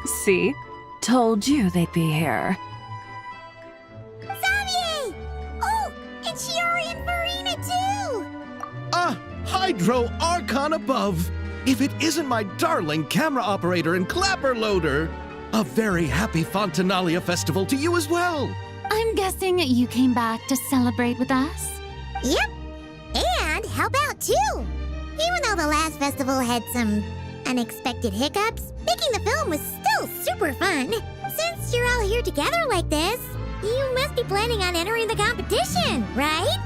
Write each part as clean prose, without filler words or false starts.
See? Told you they'd be here. Xavier! Oh, and Shiori and Farina too! Hydro Archon above! If it isn't my darling camera operator and clapper loader! A very happy Fontinalia Festival to you as well! I'm guessing you came back to celebrate with us? Yep, and help out too! Even though the last festival had some unexpected hiccups, making the film was still super fun. Since you're all here together like this, you must be planning on entering the competition, right?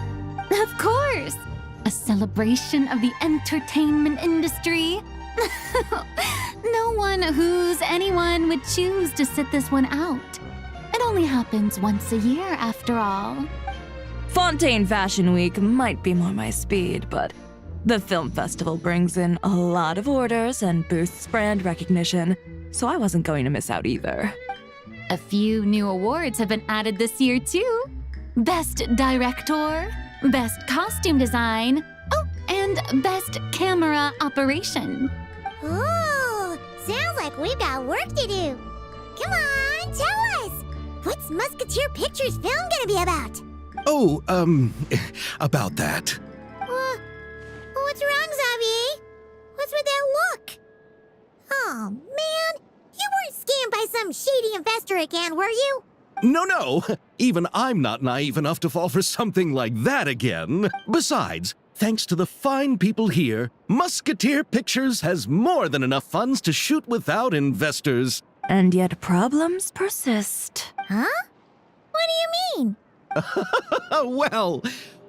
Of course! A celebration of the entertainment industry. No one who's anyone would choose to sit this one out. It only happens once a year, after all. Fontaine Fashion Week might be more my speed, but the film festival brings in a lot of orders and boosts brand recognition, so I wasn't going to miss out either. A few new awards have been added this year, too. Best Director, Best Costume Design, oh, and Best Camera Operation. Ooh, sounds like we've got work to do. Come on, tell us! What's Musketeer Pictures film gonna be about? Oh, about that. What's wrong, Xavier? What's with that look? Oh, man, you weren't scammed by some shady investor again, were you? No, even I'm not naive enough to fall for something like that again. Besides, thanks to the fine people here, Musketeer Pictures has more than enough funds to shoot without investors. And yet problems persist. Huh? What do you mean? Well,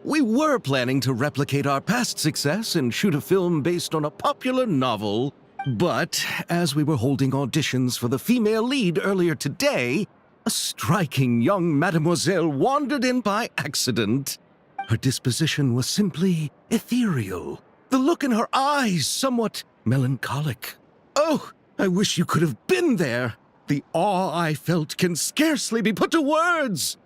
we were planning to replicate our past success and shoot a film based on a popular novel. But as we were holding auditions for the female lead earlier today, a striking young mademoiselle wandered in by accident. Her disposition was simply ethereal, the look in her eyes somewhat melancholic. Oh, I wish you could have been there. The awe I felt can scarcely be put to words.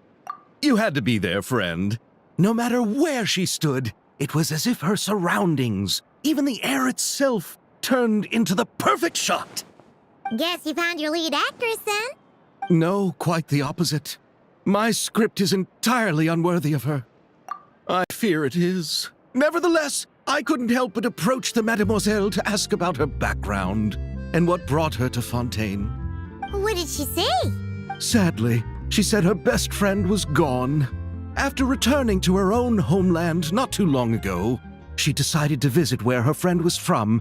You had to be there, friend. No matter where she stood, it was as if her surroundings, even the air itself, turned into the perfect shot. Guess you found your lead actress then? No, quite the opposite. My script is entirely unworthy of her. I fear it is. Nevertheless, I couldn't help but approach the mademoiselle to ask about her background and what brought her to Fontaine. What did she say? Sadly, she said her best friend was gone. After returning to her own homeland not too long ago, she decided to visit where her friend was from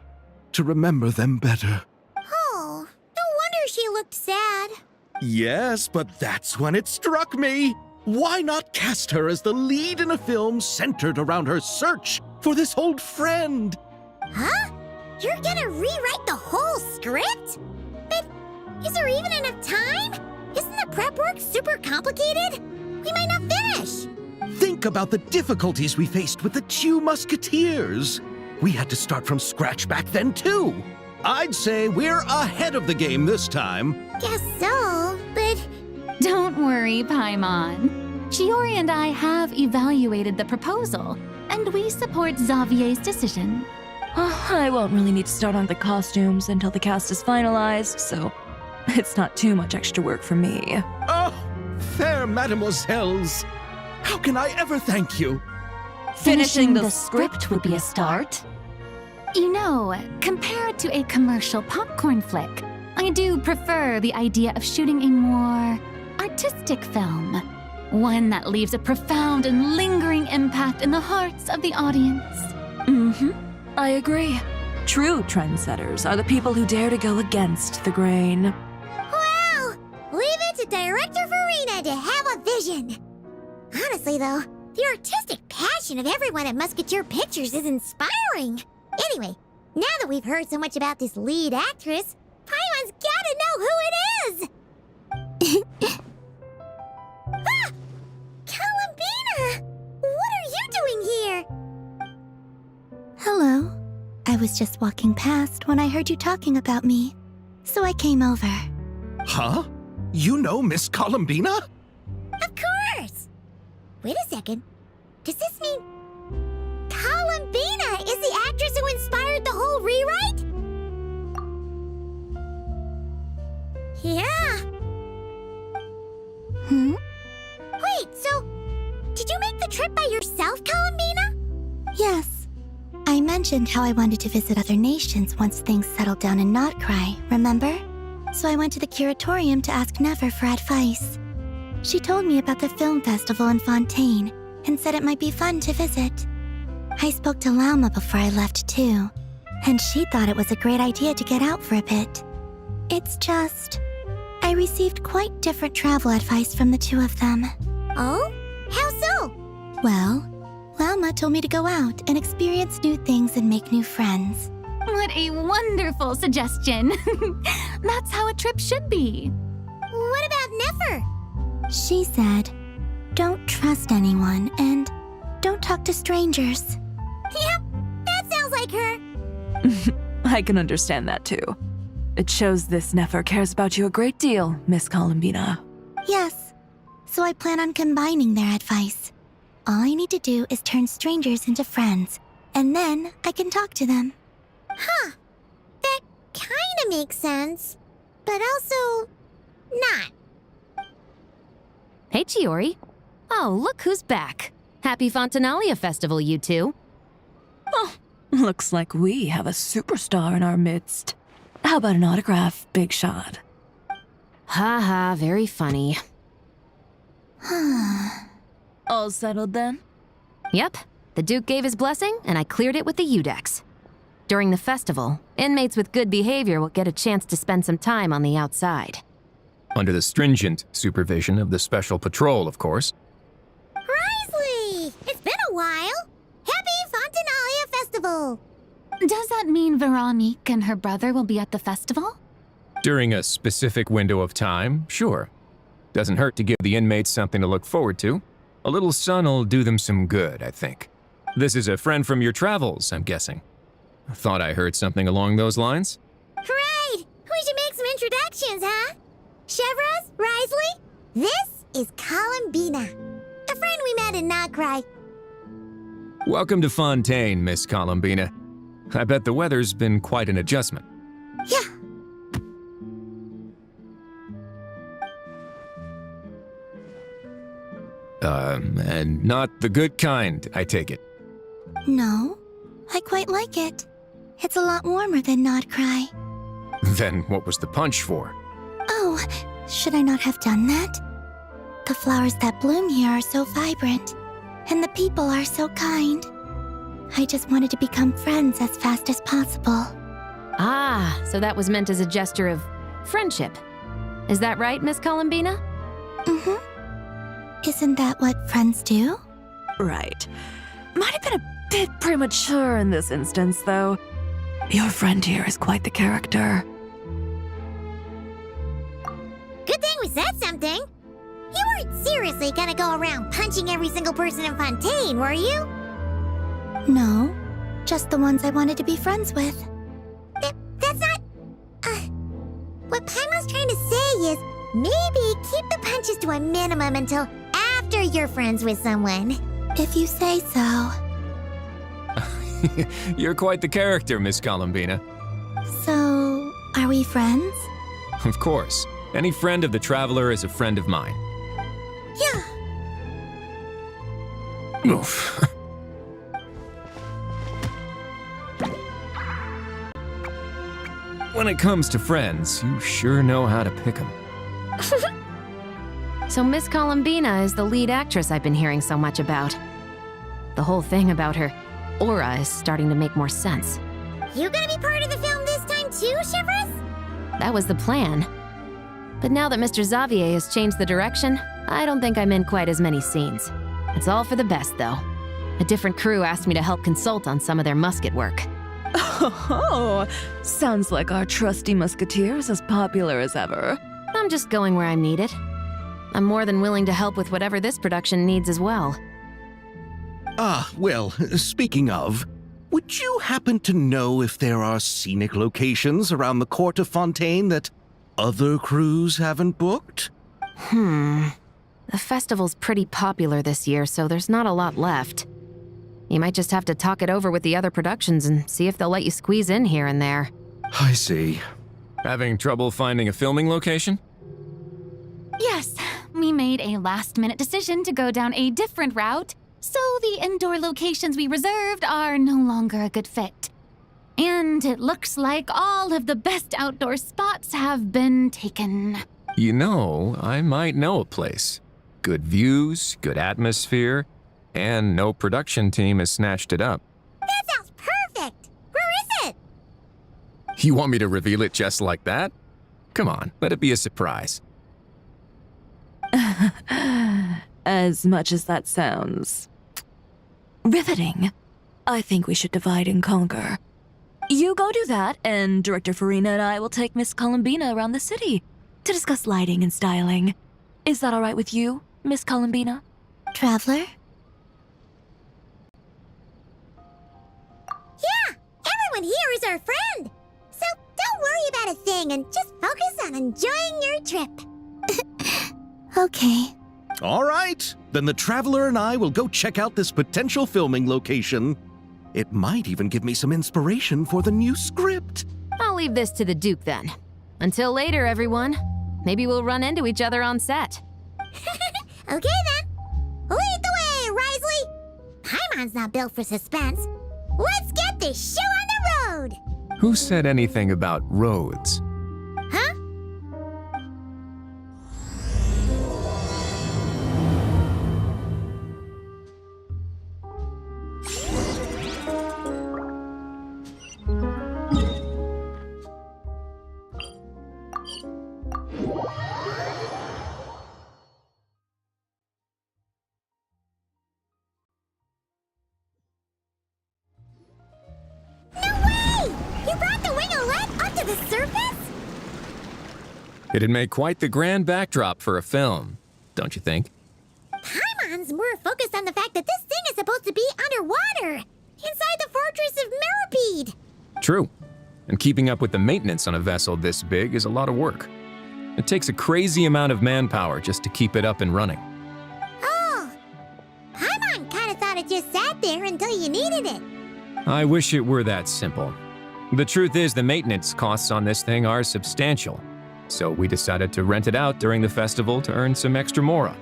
to remember them better. Oh, no wonder she looked sad. Yes, but that's when it struck me. Why not cast her as the lead in a film centered around her search for this old friend? Huh? You're gonna rewrite the whole script? But is there even enough time? Isn't the prep work super complicated? We might not finish. Think about the difficulties we faced with the two Musketeers. We had to start from scratch back then, too. I'd say we're ahead of the game this time. Guess so, but... Don't worry, Paimon. Shiori and I have evaluated the proposal, and we support Xavier's decision. I won't really need to start on the costumes until the cast is finalized, so it's not too much extra work for me. Oh, fair mademoiselles. How can I ever thank you? Finishing the script would be a start. You know, compared to a commercial popcorn flick, I do prefer the idea of shooting a more artistic film. One that leaves a profound and lingering impact in the hearts of the audience. I agree. True trendsetters are the people who dare to go against the grain. Well, leave it to Director Farina to have a vision. Honestly, though, the artistic passion of everyone at Musketeer Pictures is inspiring. Anyway, now that we've heard so much about this lead actress, Paimon's gotta know who it is! Ah! Columbina! What are you doing here? Hello. I was just walking past when I heard you talking about me, so I came over. Huh? You know Miss Columbina? Of course! Wait a second. Does this mean Columbina is the actress who inspired the whole rewrite? trip by yourself, Columbina? Yes. I mentioned how I wanted to visit other nations once things settled down in Notcry, remember? So I went to the curatorium to ask Never for advice. She told me about the film festival in Fontaine and said it might be fun to visit. I spoke to Lauma before I left too, and she thought it was a great idea to get out for a bit. It's just, I received quite different travel advice from the two of them. Oh? How so? Well, Lauma told me to go out and experience new things and make new friends. What a wonderful suggestion. That's how a trip should be. What about Nefer? She said, don't trust anyone and don't talk to strangers. Yep, that sounds like her. I can understand that too. It shows this Nefer cares about you a great deal, Miss Columbina. Yes, so I plan on combining their advice. All I need to do is turn strangers into friends, and then I can talk to them. Huh. That kinda makes sense. But also, not. Hey, Chiori. Oh, look who's back. Happy Fontinalia Festival, you two. Oh, looks like we have a superstar in our midst. How about an autograph, Big Shot? Ha ha, very funny. All settled then? Yep, the Duke gave his blessing, and I cleared it with the Udex. During the festival, inmates with good behavior will get a chance to spend some time on the outside. Under the stringent supervision of the Special Patrol, of course. Risley! It's been a while. Happy Fontinalia Festival! Does that mean Veronique and her brother will be at the festival? During a specific window of time, sure. Doesn't hurt to give the inmates something to look forward to. A little sun'll do them some good, I think. This is a friend from your travels, I'm guessing. Thought I heard something along those lines. Right! We should make some introductions, huh? Chevros, Risley, this is Columbina, a friend we met in Notcry. Welcome to Fontaine, Miss Columbina. I bet the weather's been quite an adjustment. Yeah. And not the good kind, I take it. No, I quite like it. It's a lot warmer than Notcry. Then what was the punch for? Oh, should I not have done that? The flowers that bloom here are so vibrant, and the people are so kind. I just wanted to become friends as fast as possible. Ah, so that was meant as a gesture of friendship. Is that right, Miss Columbina? Mm-hmm. Isn't that what friends do? Right. Might have been a bit premature in this instance, though. Your friend here is quite the character. Good thing we said something. You weren't seriously gonna go around punching every single person in Fontaine, were you? No, just the ones I wanted to be friends with. That's not... What Paimon's trying to say is, maybe keep the punches to a minimum until after you're friends with someone. If you say so. You're quite the character, Miss Columbina. So, are we friends? Of course. Any friend of the Traveler is a friend of mine. Yeah. Oof. When it comes to friends, you sure know how to pick 'em. So Miss Columbina is the lead actress I've been hearing so much about. The whole thing about her aura is starting to make more sense. You gonna be part of the film this time too, Chevros? That was the plan. But now that Mr. Xavier has changed the direction, I don't think I'm in quite as many scenes. It's all for the best, though. A different crew asked me to help consult on some of their musket work. Oh, sounds like our trusty musketeer is as popular as ever. I'm just going where I'm needed. I'm more than willing to help with whatever this production needs as well. Ah, well, speaking of, would you happen to know if there are scenic locations around the court of Fontaine that other crews haven't booked? The festival's pretty popular this year, so there's not a lot left. You might just have to talk it over with the other productions and see if they'll let you squeeze in here and there. I see. Having trouble finding a filming location? Yes, we made a last-minute decision to go down a different route So the indoor locations we reserved are no longer a good fit. And it looks like all of the best outdoor spots have been taken. You know, I might know a place. Good views, good atmosphere, and no production team has snatched it up. That sounds perfect! Where is it? You want me to reveal it just like that? Come on, let it be a surprise. As much as that sounds riveting, I think we should divide and conquer. You go do that, and Director Farina and I will take Miss Columbina around the city to discuss lighting and styling. Is that all right with you, Miss Columbina? Traveler? Yeah! Everyone here is our friend! So don't worry about a thing and just focus on enjoying your trip. Okay. All right, then the Traveler and I will go check out this potential filming location. It might even give me some inspiration for the new script. I'll leave this to the Duke then. Until later, everyone. Maybe we'll run into each other on set. Okay then. Lead the way, Risley! Paimon's not built for suspense. Let's get this show on the road! Who said anything about roads? Huh? You brought the winglet up to the surface? It'd make quite the grand backdrop for a film, don't you think? Paimon's more focused on the fact that this thing is supposed to be underwater, inside the fortress of Mirapede. True. And keeping up with the maintenance on a vessel this big is a lot of work. It takes a crazy amount of manpower just to keep it up and running. Oh, Paimon kind of thought it just sat there until you needed it. I wish it were that simple. The truth is, the maintenance costs on this thing are substantial. So we decided to rent it out during the festival to earn some extra mora.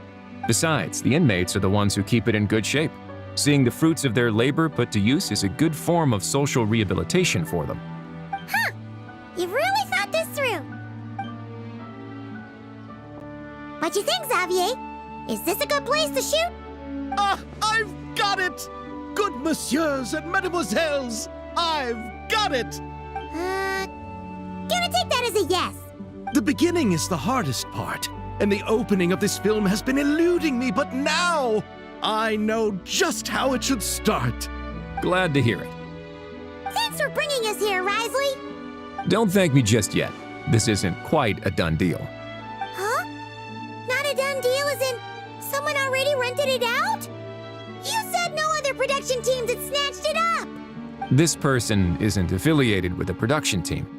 Besides, the inmates are the ones who keep it in good shape. Seeing the fruits of their labor put to use is a good form of social rehabilitation for them. Huh, you've really thought this through. What you think, Xavier? Is this a good place to shoot? Ah, I've got it! Good messieurs and mademoiselles, I've got it! Gonna take that as a yes. The beginning is the hardest part, and the opening of this film has been eluding me, but now I know just how it should start. Glad to hear it. Thanks for bringing us here, Risley. Don't thank me just yet. This isn't quite a done deal. Huh? Not a done deal as in someone already rented it out? You said no other production teams had snatched it up. This person isn't affiliated with the production team.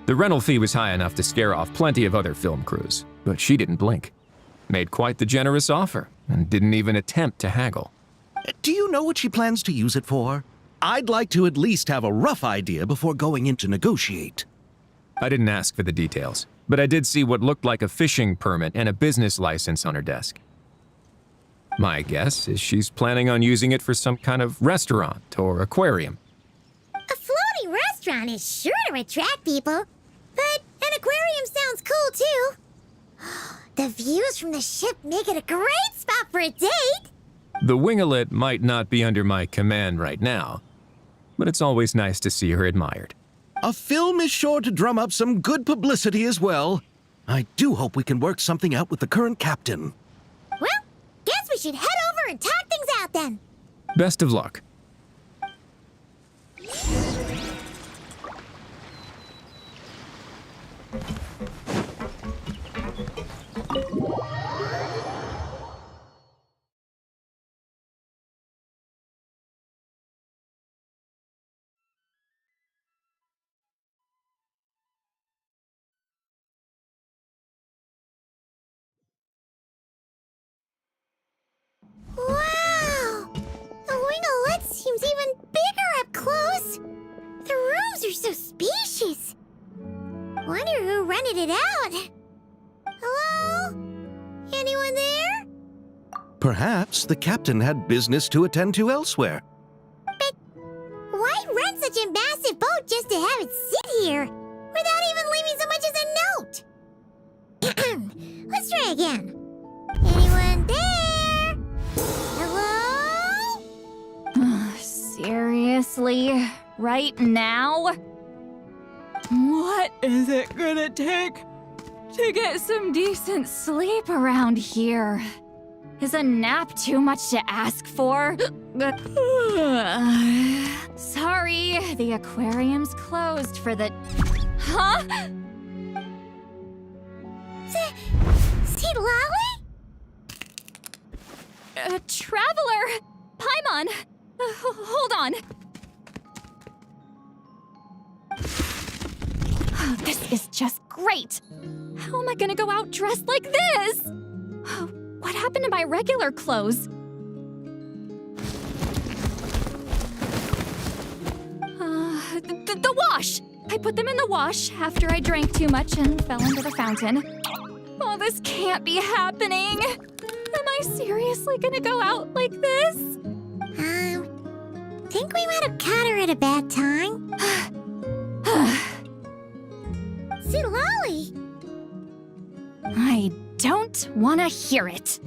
The rental fee was high enough to scare off plenty of other film crews, but she didn't blink. Made quite the generous offer, and didn't even attempt to haggle. Do you know what she plans to use it for? I'd like to at least have a rough idea before going in to negotiate. I didn't ask for the details, but I did see what looked like a fishing permit and a business license on her desk. My guess is she's planning on using it for some kind of restaurant or aquarium. A floating restaurant is sure to attract people, but an aquarium sounds cool too. The views from the ship make it a great spot for a date. The winglet might not be under my command right now, but it's always nice to see her admired. A film is sure to drum up some good publicity as well. I do hope we can work something out with the current captain. Well, guess we should head over and talk things out then. Best of luck. Wow! The winglet seems even bigger up close. The rooms are so spacious. Wonder who rented it out. Hello? Anyone there? Perhaps the captain had business to attend to elsewhere. Why rent such a massive boat just to have it sit here without even leaving so much as a note? Let's try again. Anyone there? Hello? Seriously? Right now? What is it gonna take to get some decent sleep around here? Is a nap too much to ask for? Sorry, the aquarium's closed for the... Huh? See Lolly? Traveler! Paimon! Hold on. Oh, this is just great! How am I gonna go out dressed like this? Oh, what happened to my regular clothes? The wash! I put them in the wash after I drank too much and fell into the fountain. Oh, this can't be happening! Am I seriously gonna go out like this? Think we might have caught her at a bad time. See Lolly? I don't want to hear it.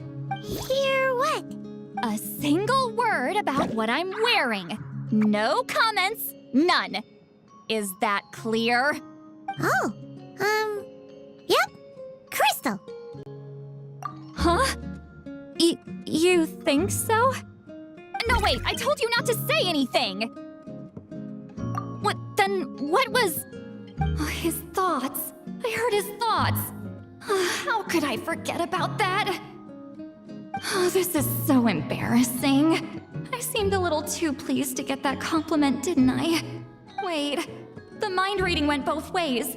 Hear what? A single word about what I'm wearing. No comments, none. Is that clear? Oh, yep. Crystal. Huh? You think so? No, wait, I told you not to say anything! What was... Oh, his thoughts. I heard his thoughts. How could I forget about that? Oh, this is so embarrassing. I seemed a little too pleased to get that compliment, didn't I? Wait, the mind reading went both ways.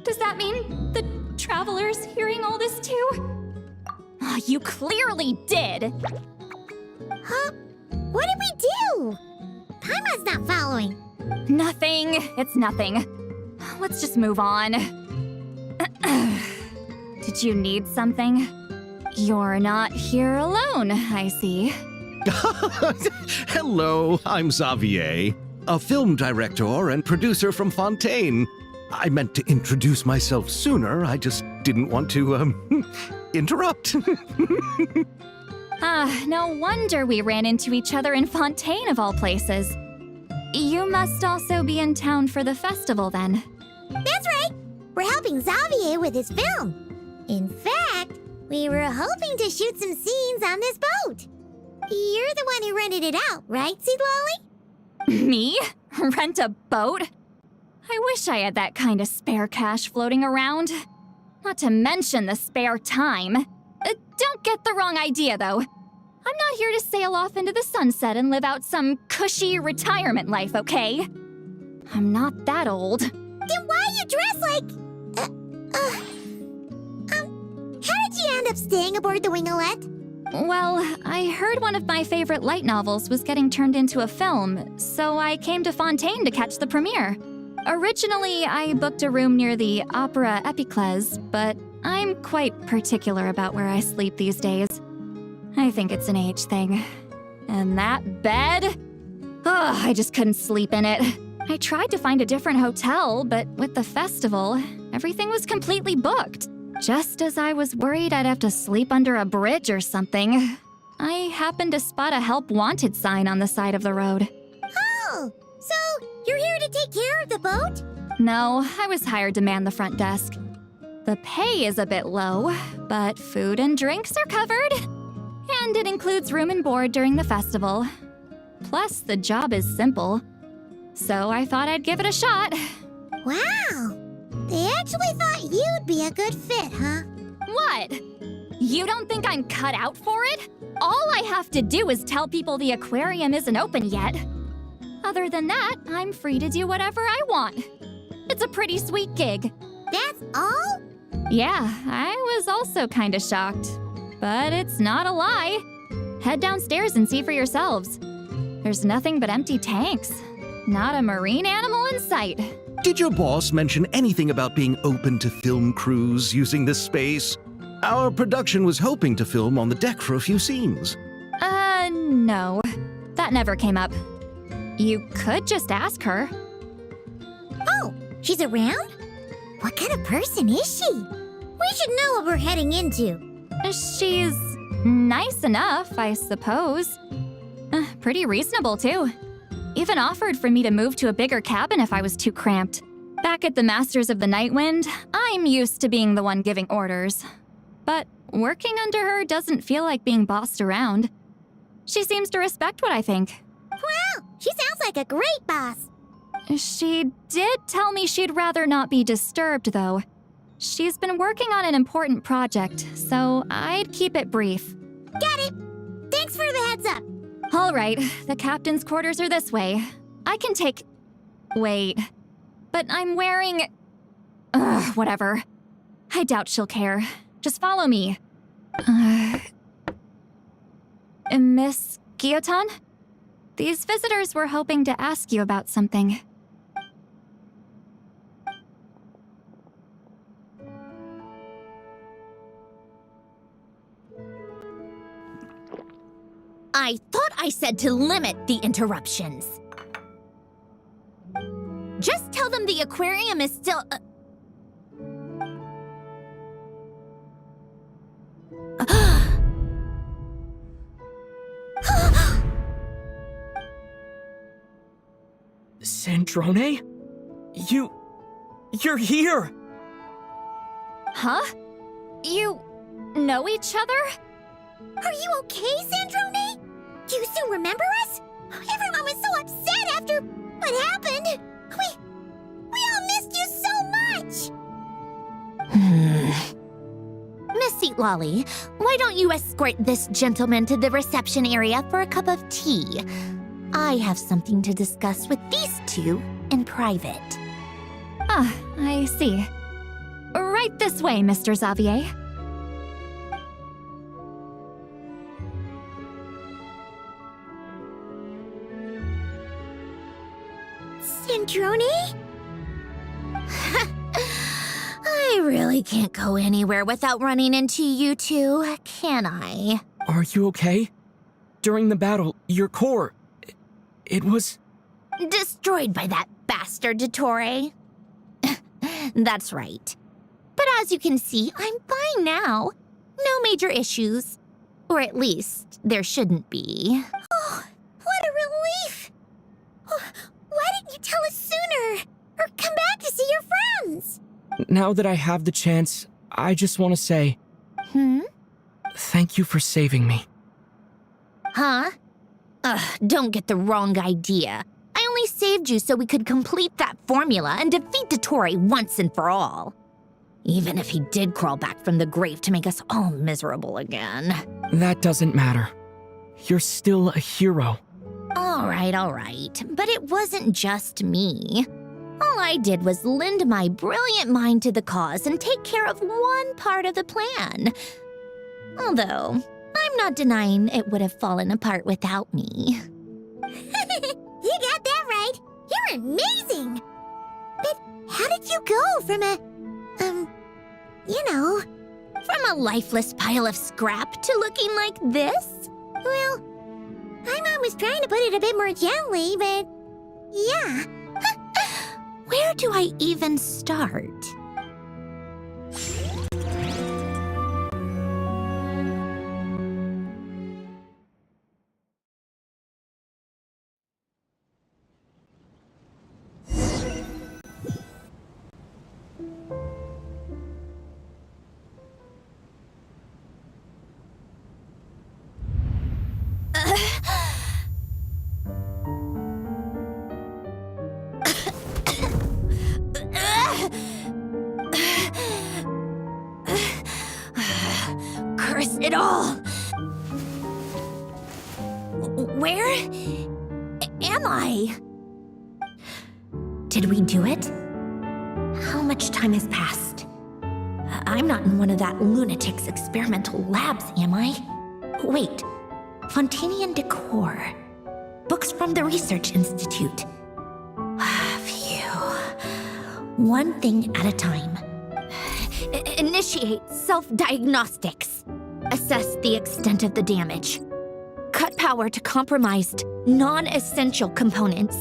Does that mean the traveler's hearing all this too? Oh, you clearly did! Huh? What did we do? Paimon's not following. Nothing. It's nothing. Let's just move on. Did you need something? You're not here alone, I see. Hello, I'm Xavier, a film director and producer from Fontaine. I meant to introduce myself sooner, I just didn't want to, interrupt. No wonder we ran into each other in Fontaine of all places. You must also be in town for the festival then. That's right. We're helping Xavier with his film. In fact, we were hoping to shoot some scenes on this boat. You're the one who rented it out, right, Seed Lolly? Me? Rent a boat? I wish I had that kind of spare cash floating around. Not to mention the spare time. Don't get the wrong idea, though. I'm not here to sail off into the sunset and live out some cushy retirement life, okay? I'm not that old. Then why you dress like... how did you end up staying aboard the Wingolette? Well, I heard one of my favorite light novels was getting turned into a film, so I came to Fontaine to catch the premiere. Originally, I booked a room near the Opera Epicles, but I'm quite particular about where I sleep these days. I think it's an age thing. And that bed? Ugh, I just couldn't sleep in it. I tried to find a different hotel, but with the festival, everything was completely booked. Just as I was worried I'd have to sleep under a bridge or something, I happened to spot a help wanted sign on the side of the road. Oh, so you're here to take care of the boat? No, I was hired to man the front desk. The pay is a bit low, but food and drinks are covered. And it includes room and board during the festival. Plus, the job is simple. So I thought I'd give it a shot. Wow. They actually thought you'd be a good fit, huh? What? You don't think I'm cut out for it? All I have to do is tell people the aquarium isn't open yet. Other than that, I'm free to do whatever I want. It's a pretty sweet gig. That's all? Yeah, I was also kinda shocked. But it's not a lie. Head downstairs and see for yourselves. There's nothing but empty tanks. Not a marine animal in sight. Did your boss mention anything about being open to film crews using this space? Our production was hoping to film on the deck for a few scenes. No. That never came up. You could just ask her. Oh, she's around? What kind of person is she? We should know what we're heading into. She's nice enough, I suppose. Pretty reasonable, too. Even offered for me to move to a bigger cabin if I was too cramped. Back at the Masters of the Nightwind, I'm used to being the one giving orders. But working under her doesn't feel like being bossed around. She seems to respect what I think. Wow, she sounds like a great boss. She did tell me she'd rather not be disturbed, though. She's been working on an important project, so I'd keep it brief. Got it. Thanks for the heads up. All right, the captain's quarters are this way. I can take... Wait. But I'm wearing... whatever. I doubt she'll care. Just follow me. Miss Guillotin? These visitors were hoping to ask you about something. I thought I said to limit the interruptions. Just tell them the aquarium is still... Sandrone? You're here! Huh? You know each other? Are you okay, Sandrone? Do you still remember us? Everyone was so upset after what happened. We all missed you so much. Miss Seat Lolly, why don't you escort this gentleman to the reception area for a cup of tea? I have something to discuss with these two in private. Ah, I see. Right this way, Mr. Xavier. Sandrone? I really can't go anywhere without running into you two, can I? Are you okay? During the battle, your core... It was... Destroyed by that bastard Dottore. That's right. But as you can see, I'm fine now. No major issues. Or at least, there shouldn't be. Oh, what a relief! Oh, why didn't you tell us sooner? Or come back to see your friends? Now that I have the chance, I just want to say... Thank you for saving me. Huh? Don't get the wrong idea. I only saved you so we could complete that formula and defeat Dottore once and for all. Even if he did crawl back from the grave to make us all miserable again. That doesn't matter. You're still a hero. All right. But it wasn't just me. All I did was lend my brilliant mind to the cause and take care of one part of the plan. Although, I'm not denying it would have fallen apart without me. You got that right. You're amazing. But how did you go from From a lifeless pile of scrap to looking like this? Well, my mom was trying to put it a bit more gently, but yeah. Where do I even start? Curse it all! Where am I? Did we do it? How much time has passed? I'm not in one of that lunatic's experimental labs, am I? Wait, Fontaine decor. Books from the Research Institute. Phew. One thing at a time. Initiate self-diagnostics. Assess the extent of the damage. Cut power power to compromised, non-essential components,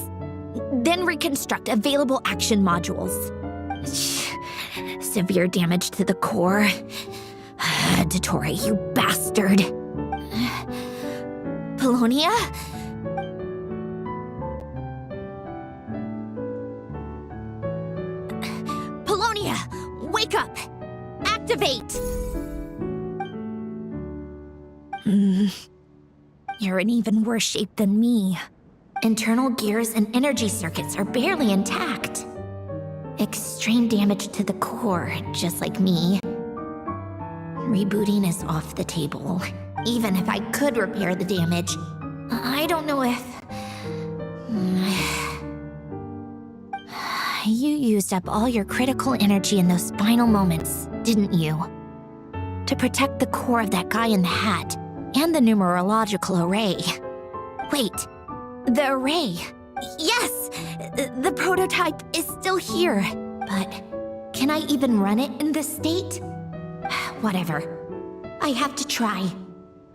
then reconstruct available action modules. Severe damage to the core. Dottore, you bastard. Polonia? Polonia, wake up! Activate! You're in even worse shape than me. Internal gears and energy circuits are barely intact. Extreme damage to the core, just like me. Rebooting is off the table. Even if I could repair the damage, I don't know if... You used up all your critical energy in those final moments, didn't you? To protect the core of that guy in the hat, and the numerological array. Wait, the array. Yes! The prototype is still here. But can I even run it in this state? Whatever. I have to try.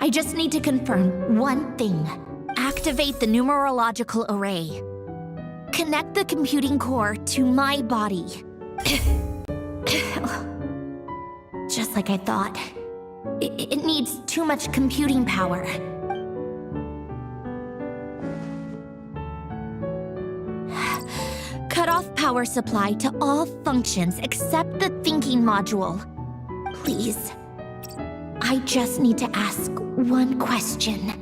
I just need to confirm one thing. Activate the numerological array. Connect the computing core to my body. Just like I thought. It needs too much computing power. Cut off power supply to all functions except the thinking module. Please. I just need to ask one question.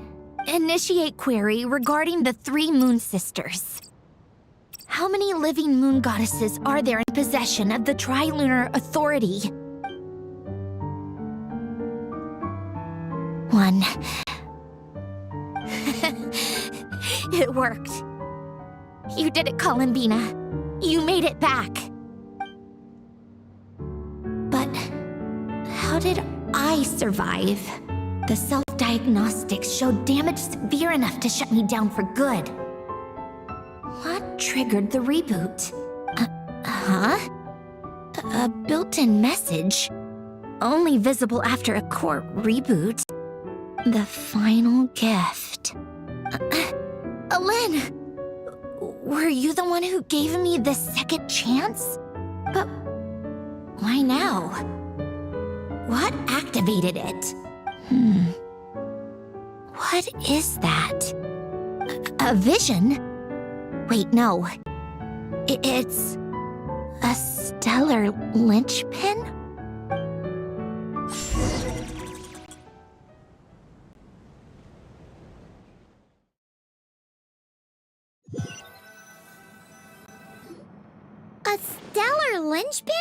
Initiate query regarding the 3 moon sisters. How many living moon goddesses are there in possession of the Trilunar Authority? 1. It worked. You did it, Columbina. You made it back. But how did I survive? The self-diagnostics showed damage severe enough to shut me down for good. What triggered the reboot? A built-in message? Only visible after a core reboot? The final gift. Alin! Were you the one who gave me the second chance? But why now? What activated it? What is that? A vision? Wait, no. It's a stellar linchpin? A stellar linchpin?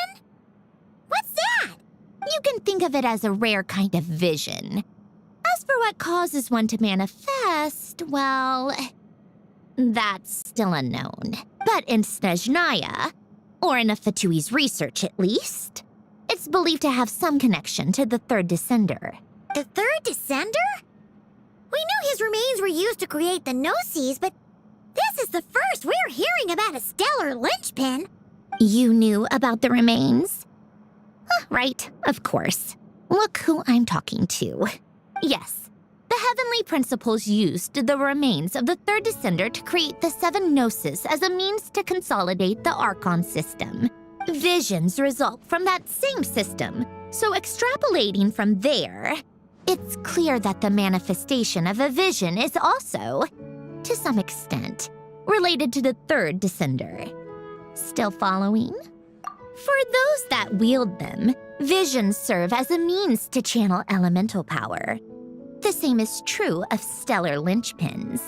What's that? You can think of it as a rare kind of vision. As for what causes one to manifest, well, that's still unknown. But in Snezhnaya, or in Afatui's research at least, it's believed to have some connection to the third descender. The third descender? We knew his remains were used to create the Gnosis, but this is the first we're hearing about a stellar linchpin. You knew about the remains? Right, of course. Look who I'm talking to. Yes, the heavenly principles used the remains of the third descender to create the 7 Gnosis as a means to consolidate the Archon system. Visions result from that same system, so extrapolating from there, it's clear that the manifestation of a vision is also, to some extent, related to the third descender. Still following? For those that wield them, visions serve as a means to channel elemental power. The same is true of stellar linchpins.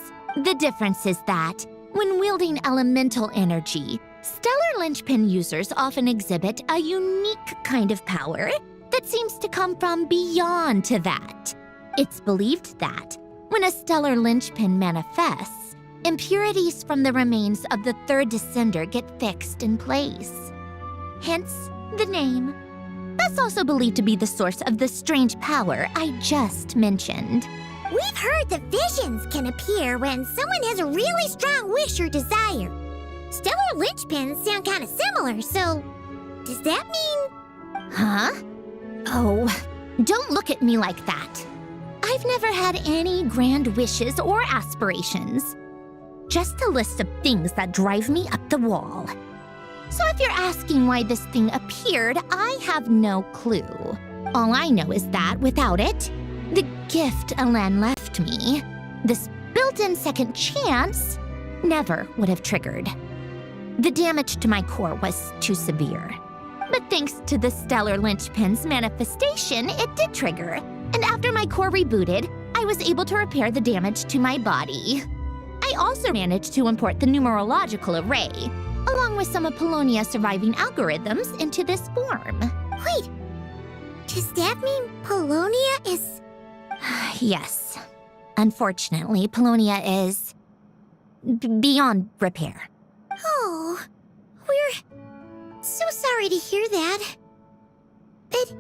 The difference is that, when wielding elemental energy, stellar linchpin users often exhibit a unique kind of power that seems to come from beyond to that. It's believed that, when a stellar linchpin manifests, impurities from the remains of the third descender get fixed in place. Hence, the name. That's also believed to be the source of the strange power I just mentioned. We've heard that visions can appear when someone has a really strong wish or desire. Stellar linchpins sound kind of similar, so does that mean... Huh? Oh, don't look at me like that. I've never had any grand wishes or aspirations. Just a list of things that drive me up the wall. So if you're asking why this thing appeared, I have no clue. All I know is that without it, the gift Alen left me, this built-in second chance, never would have triggered. The damage to my core was too severe. But thanks to the stellar linchpin's manifestation, it did trigger. And after my core rebooted, I was able to repair the damage to my body. I also managed to import the numerological array, along with some of Polonia's surviving algorithms, into this form. Wait, does that mean Polonia is... Yes. Unfortunately, Polonia is... beyond repair. Oh, we're so sorry to hear that. But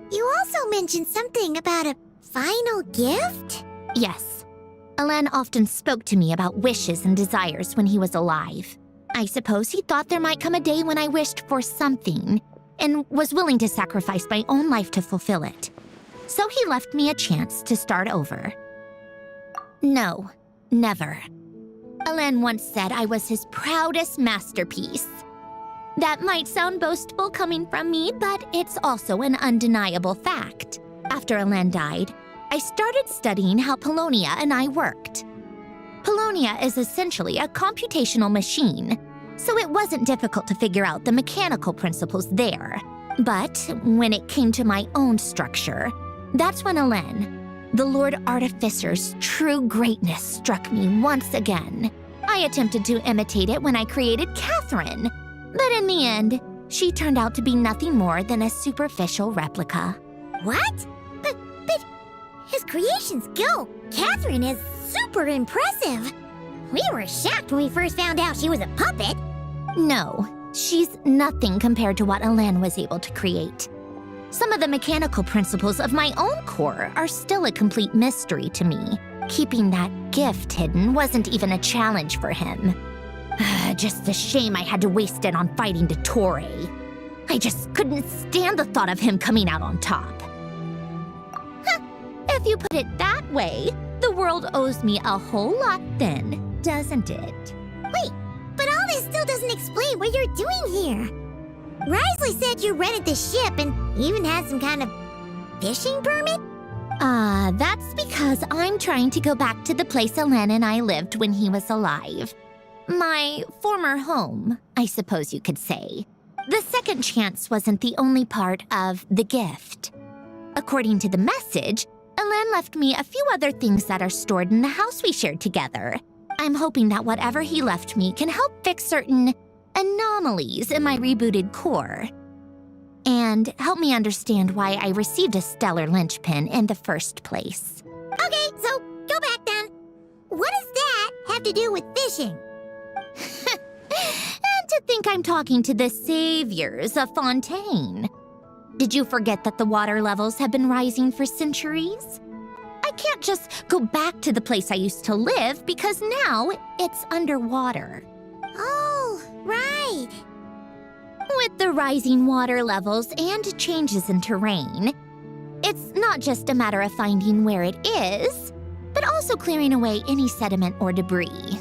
you also mentioned something about a final gift? Yes. Alen often spoke to me about wishes and desires when he was alive. I suppose he thought there might come a day when I wished for something, and was willing to sacrifice my own life to fulfill it. So he left me a chance to start over. No, never. Alen once said I was his proudest masterpiece. That might sound boastful coming from me, but it's also an undeniable fact. After Alen died, I started studying how Polonia and I worked. Polonia is essentially a computational machine, so it wasn't difficult to figure out the mechanical principles there. But when it came to my own structure, that's when Alen, the Lord Artificer's true greatness, struck me once again. I attempted to imitate it when I created Catherine, but in the end, she turned out to be nothing more than a superficial replica. What? But his creation skill, Catherine, is super impressive. We were shocked when we first found out she was a puppet. No, she's nothing compared to what Alen was able to create. Some of the mechanical principles of my own core are still a complete mystery to me. Keeping that gift hidden wasn't even a challenge for him. Just a shame I had to waste it on fighting Dottore. I just couldn't stand the thought of him coming out on top. If you put it that way, the world owes me a whole lot then, doesn't it? Wait, but all this still doesn't explain what you're doing here. Risley said you rented the ship and even had some kind of fishing permit? That's because I'm trying to go back to the place Alen and I lived when he was alive. My former home, I suppose you could say. The second chance wasn't the only part of the gift. According to the message, Alen left me a few other things that are stored in the house we shared together. I'm hoping that whatever he left me can help fix certain anomalies in my rebooted core. And help me understand why I received a stellar linchpin in the first place. Okay, so go back then. What does that have to do with fishing? And to think I'm talking to the saviors of Fontaine. Did you forget that the water levels have been rising for centuries? I can't just go back to the place I used to live because now it's underwater. Oh, right. With the rising water levels and changes in terrain, it's not just a matter of finding where it is, but also clearing away any sediment or debris.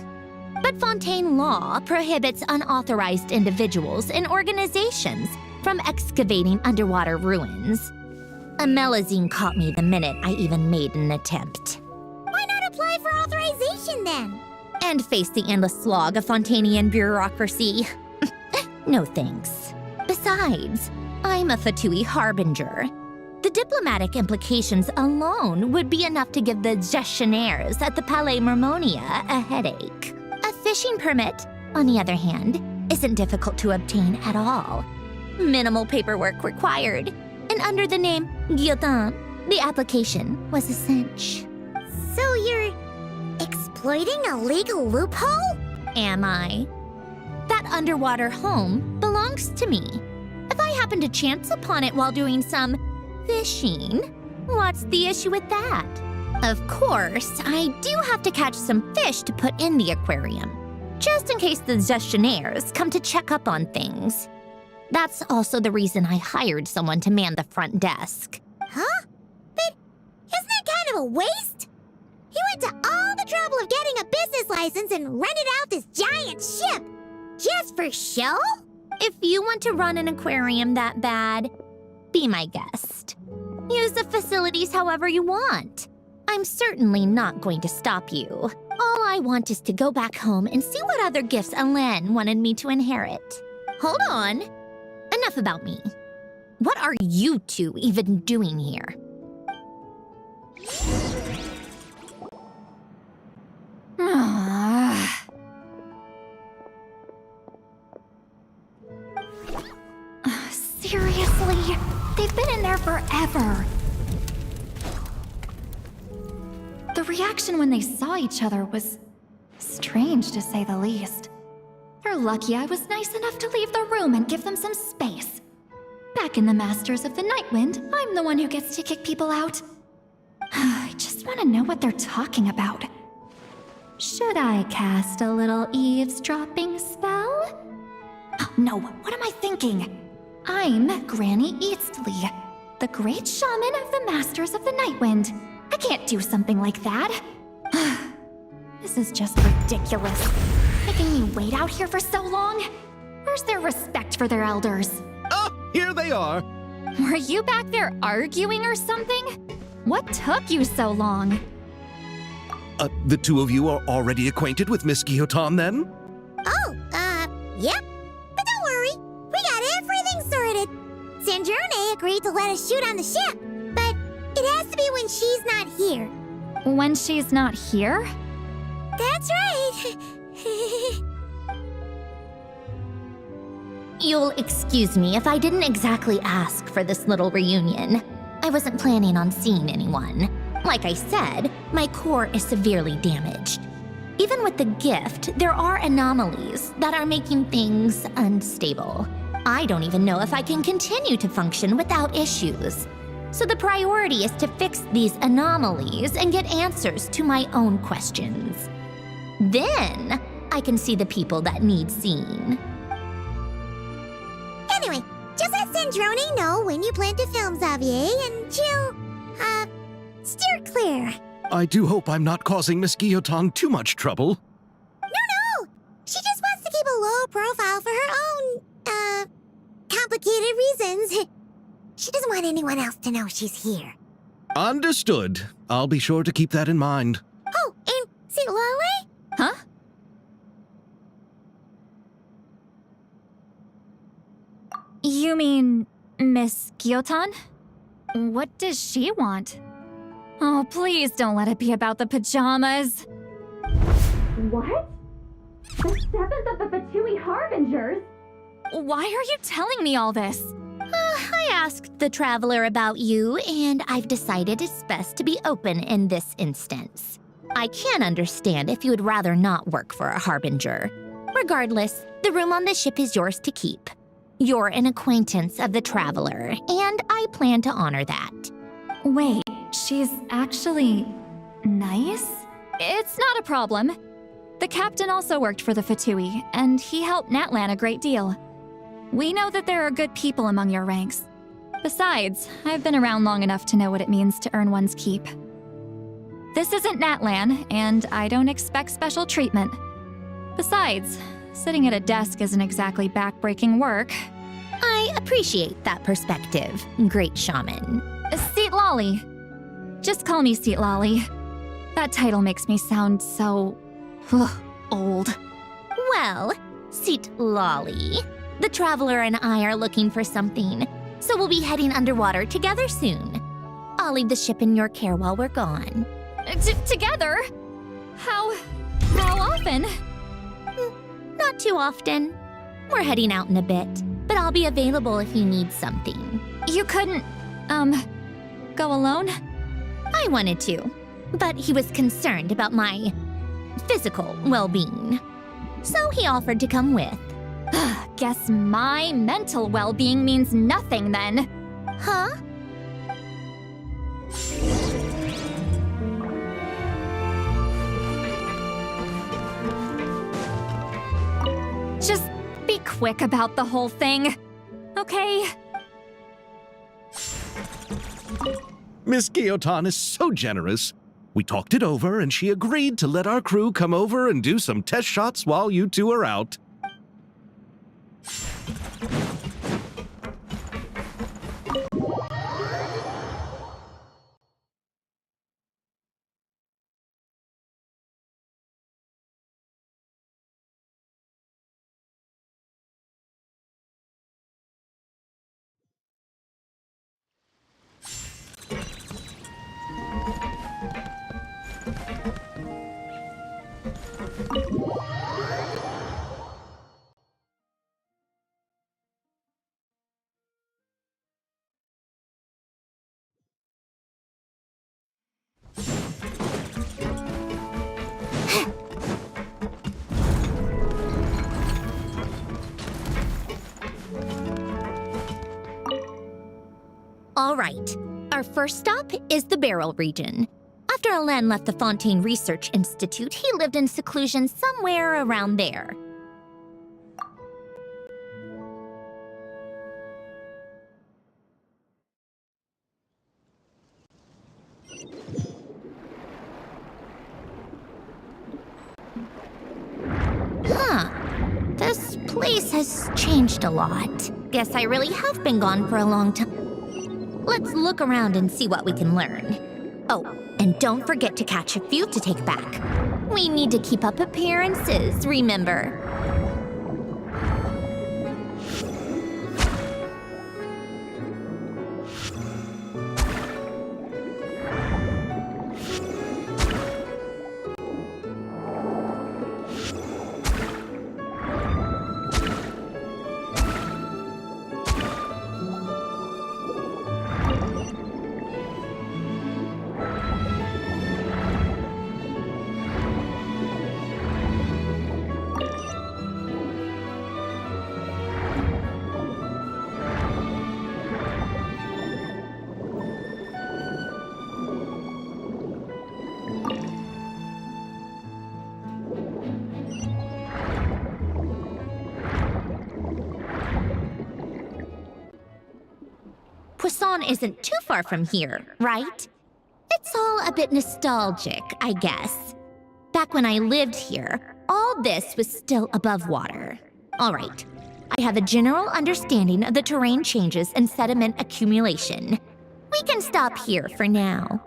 But Fontaine law prohibits unauthorized individuals and organizations from excavating underwater ruins. A melazine caught me the minute I even made an attempt. Why not apply for authorization then? And face the endless slog of Fontainian bureaucracy. No thanks. Besides, I'm a Fatui harbinger. The diplomatic implications alone would be enough to give the gestionnaires at the Palais Mermonia a headache. A fishing permit, on the other hand, isn't difficult to obtain at all. Minimal paperwork required, and under the name Guillotin, the application was a cinch. So you're exploiting a legal loophole? Am I? That underwater home belongs to me. If I happen to chance upon it while doing some fishing, what's the issue with that? Of course, I do have to catch some fish to put in the aquarium, just in case the gestionnaires come to check up on things. That's also the reason I hired someone to man the front desk. Huh? But isn't that kind of a waste? He went to all the trouble of getting a business license and rented out this giant ship. Just for show? If you want to run an aquarium that bad, be my guest. Use the facilities however you want. I'm certainly not going to stop you. All I want is to go back home and see what other gifts Alain wanted me to inherit. Hold on. Enough about me. What are you two even doing here? Seriously? They've been in there forever. The reaction when they saw each other was strange, to say the least. They're lucky I was nice enough to leave the room and give them some space. Back in the Masters of the Nightwind, I'm the one who gets to kick people out. I just want to know what they're talking about. Should I cast a little eavesdropping spell? Oh, no, what am I thinking? I'm Granny Eastley, the great shaman of the Masters of the Nightwind. I can't do something like that. This is just ridiculous. Making me wait out here for so long? Where's their respect for their elders? Oh, here they are. Were you back there arguing or something? What took you so long? The two of you are already acquainted with Miss Guillotin, then? Oh, yep. But don't worry, we got everything sorted. Sandrone agreed to let us shoot on the ship, but it has to be when she's not here. When she's not here? That's right. You'll excuse me if I didn't exactly ask for this little reunion. I wasn't planning on seeing anyone. Like I said, my core is severely damaged. Even with the gift, there are anomalies that are making things unstable. I don't even know if I can continue to function without issues. So the priority is to fix these anomalies and get answers to my own questions. Then, I can see the people that need seeing. Anyway, just let Sandrone know when you plan to film Xavier, and she'll, steer clear. I do hope I'm not causing Miss Guillotin too much trouble. No! She just wants to keep a low profile for her own, complicated reasons. She doesn't want anyone else to know she's here. Understood. I'll be sure to keep that in mind. Oh, and see Lale? Huh? You mean Miss Guillotin? What does she want? Oh, please don't let it be about the pajamas. What? The 7th of the Fatui Harbingers? Why are you telling me all this? I asked the Traveler about you, and I've decided it's best to be open in this instance. I can understand if you would rather not work for a Harbinger. Regardless, the room on the ship is yours to keep. You're an acquaintance of the Traveler, and I plan to honor that. Wait, she's actually nice? It's not a problem. The captain also worked for the Fatui, and he helped Natlan a great deal. We know that there are good people among your ranks. Besides, I've been around long enough to know what it means to earn one's keep. This isn't Natlan, and I don't expect special treatment. Besides, sitting at a desk isn't exactly back-breaking work. I appreciate that perspective, great shaman. Seat Lolly. Just call me Seat Lolly. That title makes me sound so... old. Well, Seat Lolly, the Traveler and I are looking for something, so we'll be heading underwater together soon. I'll leave the ship in your care while we're gone. Together? How often? Not too often. We're heading out in a bit, but I'll be available if you need something. You couldn't, go alone? I wanted to, but he was concerned about my physical well-being. So he offered to come with. Guess my mental well-being means nothing then. Huh? Just be quick about the whole thing, okay? Miss Guillotin is so generous. We talked it over, and she agreed to let our crew come over and do some test shots while you two are out. All right. Our first stop is the Beryl region. After Alain left the Fontaine Research Institute, he lived in seclusion somewhere around there. Huh. This place has changed a lot. Guess I really have been gone for a long time. Let's look around and see what we can learn. Oh, and don't forget to catch a few to take back. We need to keep up appearances, remember? Poisson isn't too far from here, right? It's all a bit nostalgic, I guess. Back when I lived here, all this was still above water. All right, I have a general understanding of the terrain changes and sediment accumulation. We can stop here for now.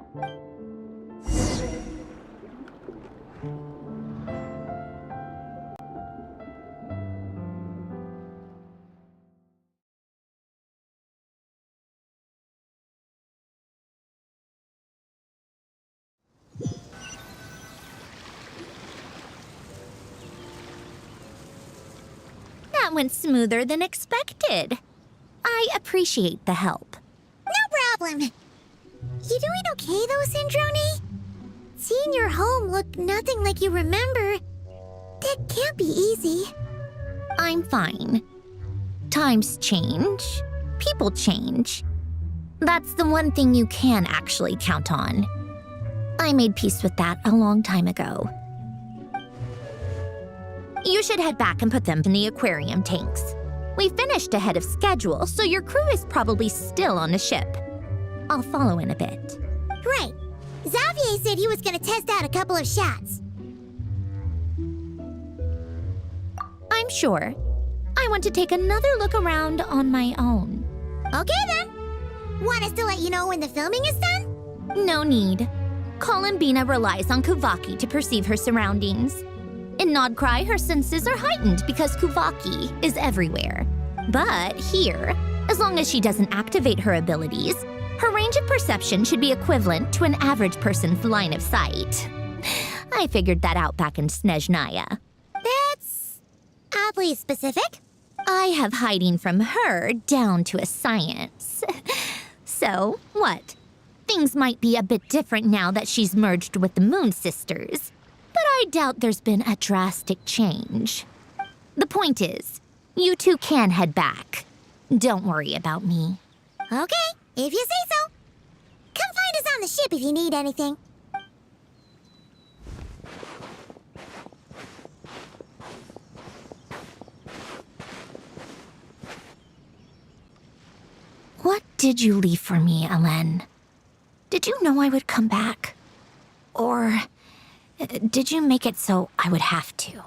That went smoother than expected. I appreciate the help. No problem. You doing okay though, Sindrone? Seeing your home look nothing like you remember, that can't be easy. I'm fine. Times change. People change. That's the one thing you can actually count on. I made peace with that a long time ago. You should head back and put them in the aquarium tanks. We finished ahead of schedule, so your crew is probably still on the ship. I'll follow in a bit. Right. Xavier said he was gonna test out a couple of shots. I'm sure. I want to take another look around on my own. Okay then. Want us to let you know when the filming is done? No need. Columbina relies on Kuvaki to perceive her surroundings. In Nodcry, her senses are heightened because Kuvaki is everywhere. But here, as long as she doesn't activate her abilities, her range of perception should be equivalent to an average person's line of sight. I figured that out back in Snezhnaya. That's oddly specific. I have hiding from her down to a science. So, what? Things might be a bit different now that she's merged with the Moon Sisters. But I doubt there's been a drastic change. The point is, you two can head back. Don't worry about me. Okay, if you say so. Come find us on the ship if you need anything. What did you leave for me, Alain? did you know I would come back? Or did you make it so I would have to?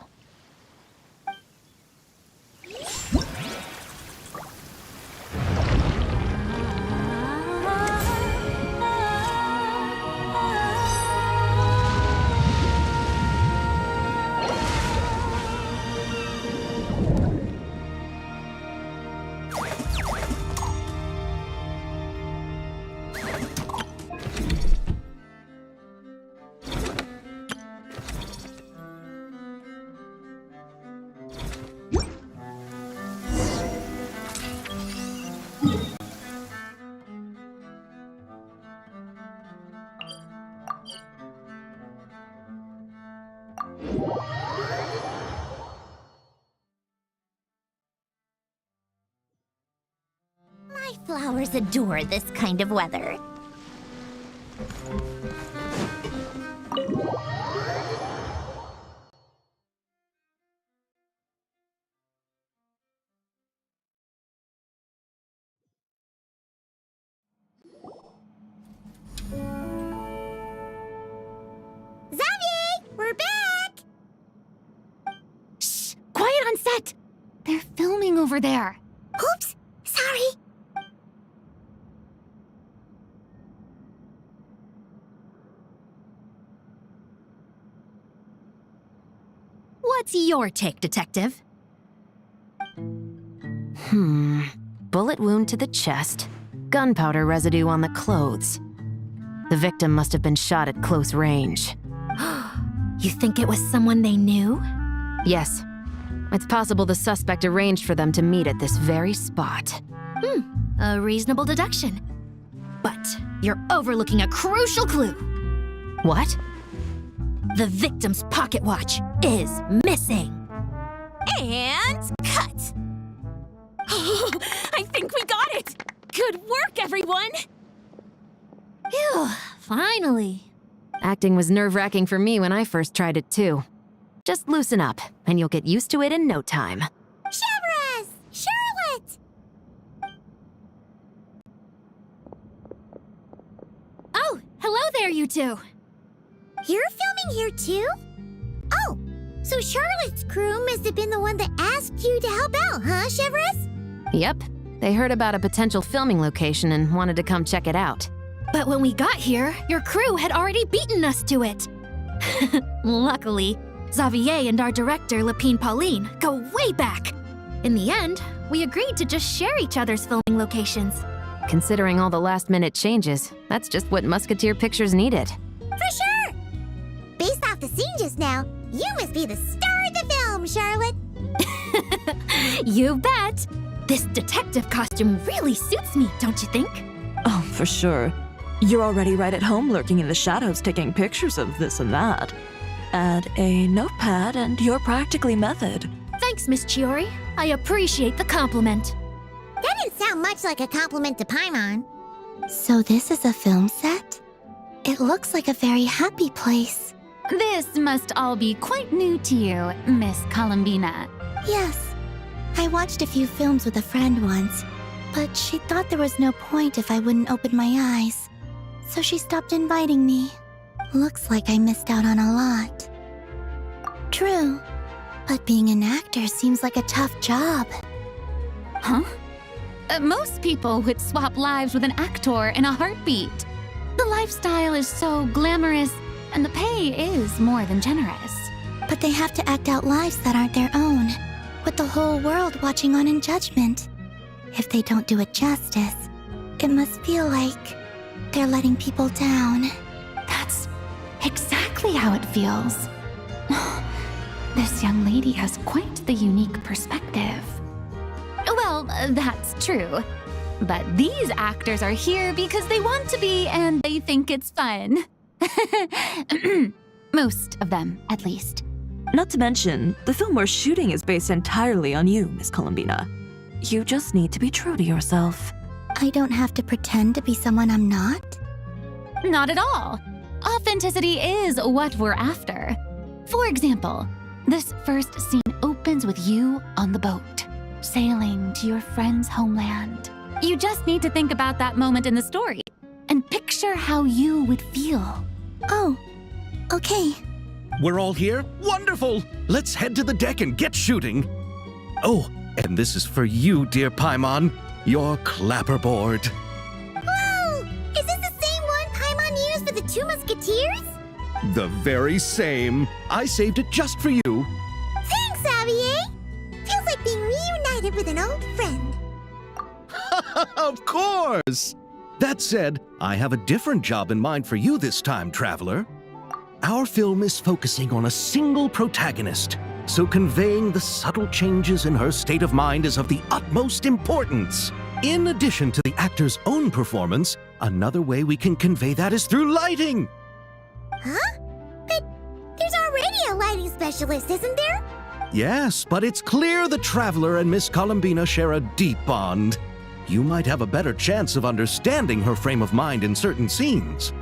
My flowers adore this kind of weather. Xavier, we're back! Shh! Quiet on set! They're filming over there. Oops, sorry. What's your take, Detective? Bullet wound to the chest. Gunpowder residue on the clothes. The victim must have been shot at close range. You think it was someone they knew? Yes. It's possible the suspect arranged for them to meet at this very spot. A reasonable deduction. But you're overlooking a crucial clue. What? The victim's pocket watch is missing. And cut! I think we got it! Good work, everyone! Phew, finally. Acting was nerve-wracking for me when I first tried it too. Just loosen up, and you'll get used to it in no time. Chevres! Charlotte! Oh, hello there, you two! You're filming here too? Oh, so Charlotte's crew must have been the one that asked you to help out, huh, Chevres? Yep. They heard about a potential filming location and wanted to come check it out. But when we got here, your crew had already beaten us to it. Luckily, Xavier and our director, Lapine Pauline, go way back. In the end, we agreed to just share each other's filming locations. Considering all the last-minute changes, that's just what Musketeer Pictures needed. For sure! Based off the scene just now, you must be the star of the film, Charlotte! You bet! This detective costume really suits me, don't you think? Oh, for sure. You're already right at home lurking in the shadows taking pictures of this and that. Add a notepad and you're practically method. Thanks, Miss Chiori. I appreciate the compliment. That didn't sound much like a compliment to Paimon. So this is a film set? It looks like a very happy place. This must all be quite new to you, Miss Columbina. Yes. I watched a few films with a friend once, but she thought there was no point if I wouldn't open my eyes. So she stopped inviting me. Looks like I missed out on a lot. True, but being an actor seems like a tough job. Huh? Most people would swap lives with an actor in a heartbeat. The lifestyle is so glamorous, and the pay is more than generous. But they have to act out lives that aren't their own, with the whole world watching on in judgment. If they don't do it justice, it must feel like they're letting people down. That's exactly how it feels. This young lady has quite the unique perspective. Well, that's true. But these actors are here because they want to be and they think it's fun. Most of them, at least. Not to mention, the film we're shooting is based entirely on you, Miss Columbina. You just need to be true to yourself. I don't have to pretend to be someone I'm not? Not at all. Authenticity is what we're after. For example, this first scene opens with you on the boat, sailing to your friend's homeland. You just need to think about that moment in the story and picture sure how you would feel. Oh, okay. We're all here? Wonderful! Let's head to the deck and get shooting. Oh, and this is for you, dear Paimon, your clapperboard. Whoa! Is this the same one Paimon used for the Two Musketeers? The very same. I saved it just for you. Thanks, Xavier! Feels like being reunited with an old friend. Of course! That said, I have a different job in mind for you this time, traveler. Our film is focusing on a single protagonist, so conveying the subtle changes in her state of mind is of the utmost importance. In addition to the actor's own performance, another way we can convey that is through lighting. Huh? But there's already a lighting specialist, isn't there? Yes, but it's clear the traveler and Miss Columbina share a deep bond. You might have a better chance of understanding her frame of mind in certain scenes.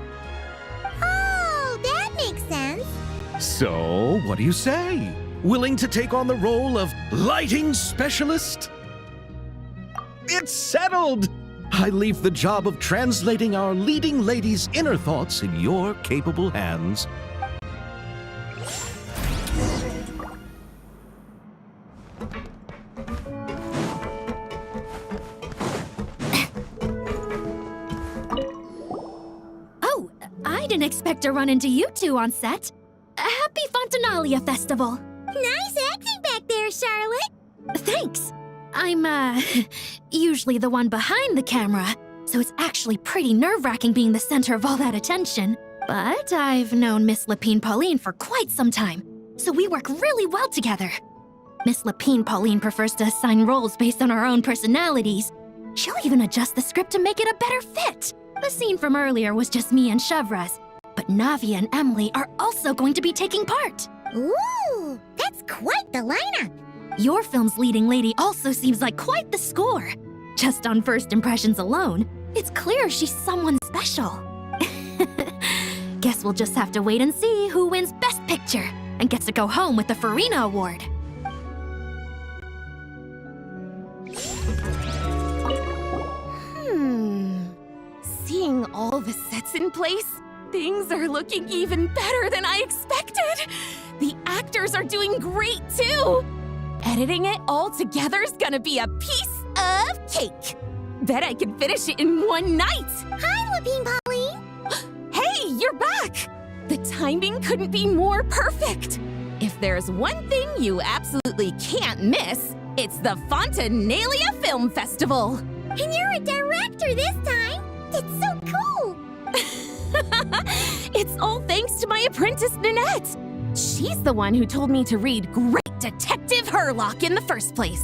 Oh, that makes sense. So, what do you say? Willing to take on the role of lighting specialist? It's settled! I leave the job of translating our leading lady's inner thoughts in your capable hands. Oh, I didn't expect to run into you two on set. Happy Fontinalia Festival. Nice acting back there, Charlotte. Thanks. I'm, usually the one behind the camera, so it's actually pretty nerve-wracking being the center of all that attention. But I've known Miss Lapine Pauline for quite some time, so we work really well together. Miss Lapine Pauline prefers to assign roles based on our own personalities. She'll even adjust the script to make it a better fit. The scene from earlier was just me and Chevraz, but Navia and Emily are also going to be taking part. Ooh, that's quite the lineup. Your film's leading lady also seems like quite the score. Just on first impressions alone, it's clear she's someone special. Guess we'll just have to wait and see who wins Best Picture and gets to go home with the Farina Award. Seeing all the sets in place, things are looking even better than I expected. The actors are doing great too. Editing it all together is gonna be a piece of cake. Bet I can finish it in one night. Hi, Lapine Pauline. Hey, you're back! The timing couldn't be more perfect. If there's one thing you absolutely can't miss, it's the Fontinalia Film Festival. And you're a director this time. It's so cool. It's all thanks to my apprentice, Nanette. She's the one who told me to read Great Detective Herlock in the first place.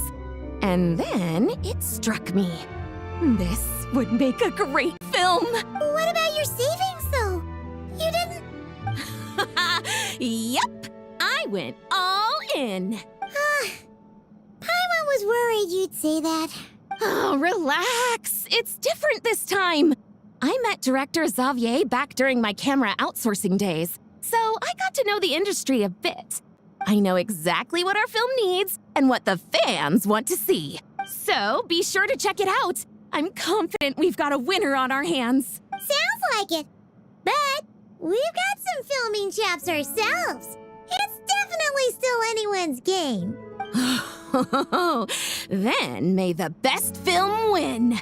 And then it struck me. This would make a great film. What about your savings, though? You didn't... Yep, I went all in. Paimon was worried you'd say that. Oh, relax. It's different this time. I met director Xavier back during my camera outsourcing days, so I got to know the industry a bit. I know exactly what our film needs and what the fans want to see. So be sure to check it out. I'm confident we've got a winner on our hands. Sounds like it. But we've got some filming chops ourselves. It's definitely still anyone's game. Then may the best film win.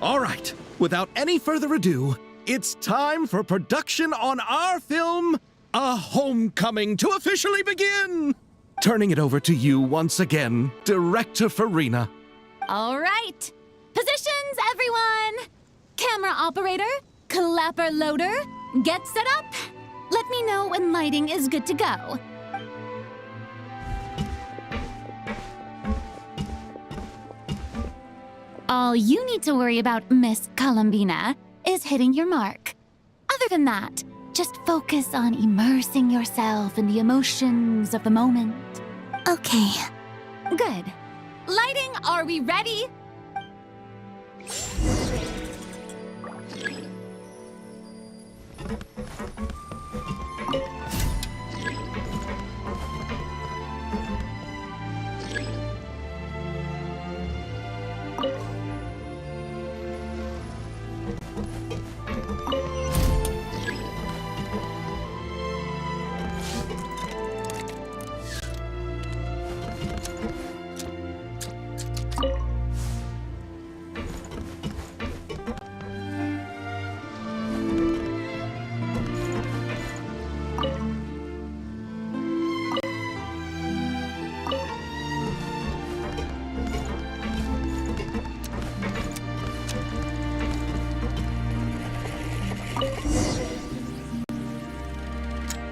All right, without any further ado, it's time for production on our film, A Homecoming, to officially begin. Turning it over to you once again, Director Farina. All right. Positions, everyone. Camera operator, clapper loader, get set up. Let me know when lighting is good to go. All you need to worry about, Miss Columbina, is hitting your mark. Other than that, just focus on immersing yourself in the emotions of the moment. Okay. Good. Lighting, are we ready?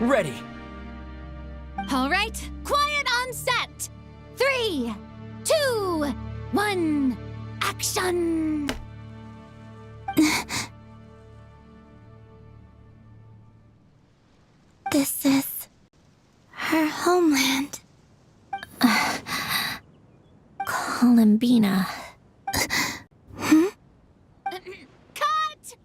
Ready. All right, quiet on set. 3, 2, 1, action! This is her homeland. Columbina. Cut!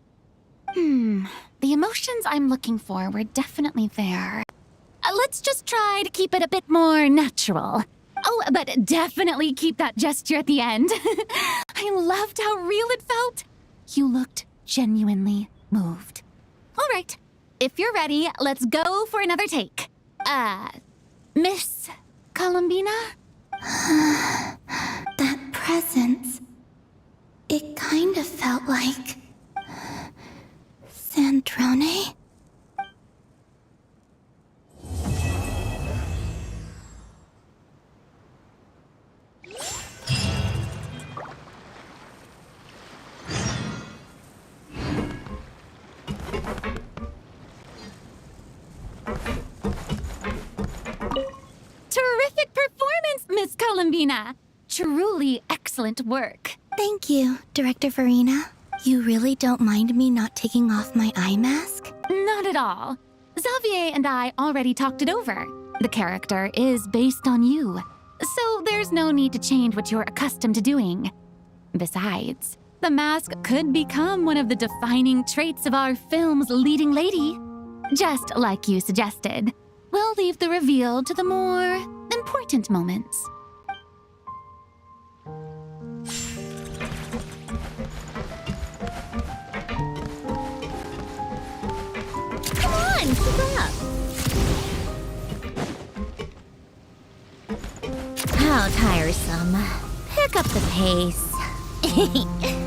The emotions I'm looking for were definitely there. Let's just try to keep it a bit more natural. Oh, but definitely keep that gesture at the end. I loved how real it felt. You looked genuinely moved. All right, if you're ready, let's go for another take. Miss Columbina? That presence. It kind of felt like... Sandrone? Terrific performance, Miss Columbina. Truly excellent work. Thank you, Director Farina. You really don't mind me not taking off my eye mask? Not at all. Xavier and I already talked it over. The character is based on you, so there's no need to change what you're accustomed to doing. Besides, the mask could become one of the defining traits of our film's leading lady. Just like you suggested, we'll leave the reveal to the more important moments. Come on, keep up. How tiresome. Pick up the pace.